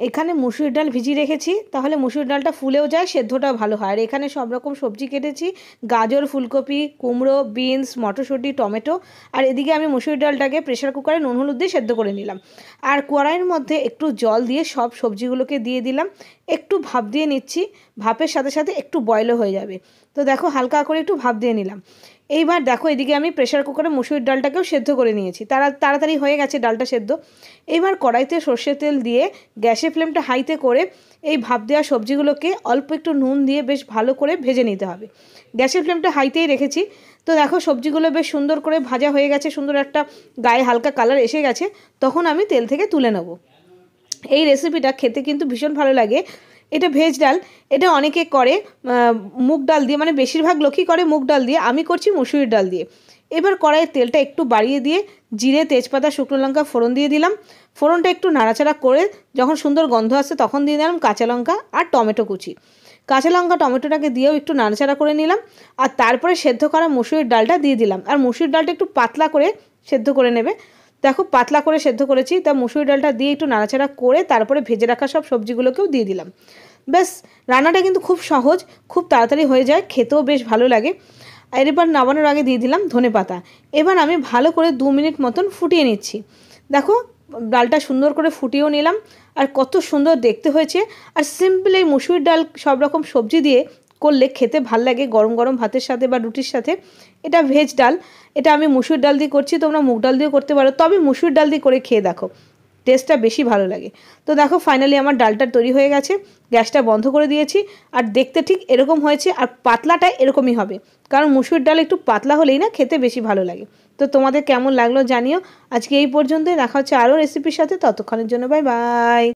এখানে মুসুর ডাল ভিজিয়ে রেখেছি, তাহলে মুসুর ডালটা ফুলেও যায়, সেদ্ধটাও ভালো হয়। আর এখানে সব রকম সবজি কেটেছি, গাজর, ফুলকপি, কুমড়ো, বিনস, মটরশুঁটি, টমেটো। আর এদিকে আমি মুসুর ডালটাকে প্রেশার কুকারে নুন হলুদ দিয়ে সেদ্ধ করে নিলাম। আর কড়াইয়ের মধ্যে একটু জল দিয়ে সব সবজিগুলোকে দিয়ে দিলাম, একটু ভাপ দিয়ে নিচ্ছি। ভাপের সাথে সাথে একটু বয়েলও হয়ে যাবে। তো দেখো হালকা করে একটু ভাপ দিয়ে নিলাম। এইবার দেখো এদিকে আমি প্রেশার কুকারে মুসুর ডালটাকেও সেদ্ধ করে নিয়েছি, তাড়াতাড়ি হয়ে গেছে ডালটা সেদ্ধ। এইবার কড়াইতে সর্ষের তেল দিয়ে গ্যাসের ফ্লেমটা হাইতে করে এই ভাপ দেওয়া সবজিগুলোকে অল্প একটু নুন দিয়ে বেশ ভালো করে ভেজে নিতে হবে। গ্যাসের ফ্লেমটা হাইতেই রেখেছি। তো দেখো সবজিগুলো বেশ সুন্দর করে ভাজা হয়ে গেছে, সুন্দর একটা গায়ে হালকা কালার এসে গেছে। তখন আমি তেল থেকে তুলে নেব। এই রেসিপিটা খেতে কিন্তু ভীষণ ভালো লাগে। এটা ভেজ ডাল, এটা অনেকে করে মুগ ডাল দিয়ে, মানে বেশিরভাগ লোকই করে মুগ ডাল দিয়ে, আমি করছি মুসুরির ডাল দিয়ে। এবার কড়াইয়ের তেলটা একটু বাড়িয়ে দিয়ে জিরে, তেজপাতা, শুকনো লঙ্কা ফোড়ন দিয়ে দিলাম। ফোড়নটা একটু নাড়াচাড়া করে যখন সুন্দর গন্ধ আসছে তখন দিয়ে দিলাম কাঁচা লঙ্কা আর টমেটো কুচি। কাঁচা লঙ্কা টমেটোটাকে দিয়েও একটু নাড়াচাড়া করে নিলাম। আর তারপরে সেদ্ধ করা মুসুরির ডালটা দিয়ে দিলাম। আর মুসুরির ডালটা একটু পাতলা করে সেদ্ধ করে নেবে। দেখো পাতলা করে সেদ্ধ করেছি, তা মুসুরি ডালটা দিয়ে একটু নাড়াচাড়া করে তারপরে ভেজে রাখা সব সবজিগুলোকেও দিয়ে দিলাম। ব্যাস, রান্নাটা কিন্তু খুব সহজ, খুব তাড়াতাড়ি হয়ে যায়, খেতেও বেশ ভালো লাগে। আর এবার নামানোর আগে দিয়ে দিলাম ধনেপাতা। এবার আমি ভালো করে 2 মিনিট মতন ফুটিয়ে নিচ্ছি। দেখো ডালটা সুন্দর করে ফুটিয়েও নিলাম, আর কত সুন্দর দেখতে হয়েছে। আর সিম্পল এই মুসুরির ডাল সব রকম সবজি দিয়ে করলে খেতে ভাল লাগে গরম গরম ভাতের সাথে বা রুটির সাথে। এটা ভেজ ডাল, এটা আমি মুসুর ডাল দিয়ে করছি, তোমরা মুগ ডাল দিয়েও করতে পারো, তবে মুসুর ডাল দিয়ে করে খেয়ে দেখো, টেস্টটা বেশি ভালো লাগে। তো দেখো ফাইনালি আমার ডালটা তৈরি হয়ে গেছে, গ্যাসটা বন্ধ করে দিয়েছি। আর দেখতে ঠিক এরকম হয়েছে, আর পাতলাটা এরকমই হবে, কারণ মুসুর ডাল একটু পাতলা হলেই না খেতে বেশি ভালো লাগে। তো তোমাদের কেমন লাগলো জানিও। আজকে এই পর্যন্তই, দেখা হচ্ছে আরও রেসিপির সাথে, ততক্ষণের জন্য বাই বাই।